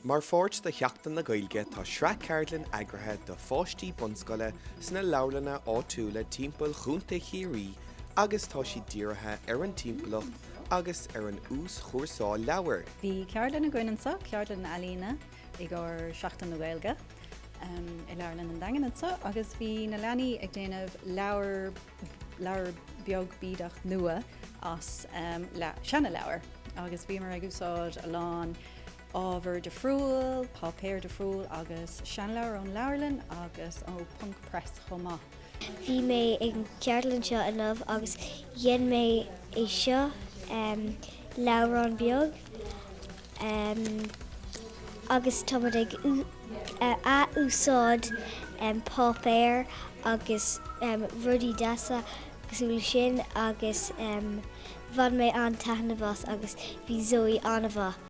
Mar fórt de cheachtain na gaeilge tá Ceardlanna agrathe do fáistí bunscoile sna Ceardlanna Uaschúrsála timpeall chúnta chéirí agus tá sí dírithe ar an timpeallacht agus ar an uaschúrsáil leabhar. Bhí Ceardlanna Uaschúrsála, Ceardlanna Alína i ggur Ceardlanna Gaeilge i Ceardlanna an Daingean agus bhí na leanaí ag déanamh leabhar beag bídach nua as seanna leabhar agus bhí mar ag úsáid a lán ábhar de friúil, pápéir de friúil agus seanleabhar ón leabharlann agus ó punk press chomá. Bhí mé ag Ceardlanna seo in love agus dhéan mé é seo leabhar an beag agus tá muid ag a úsáid pápéir agus rudí deasa agsúil sin agus bhain mé an taitneamh agus bhí Zoe anamh.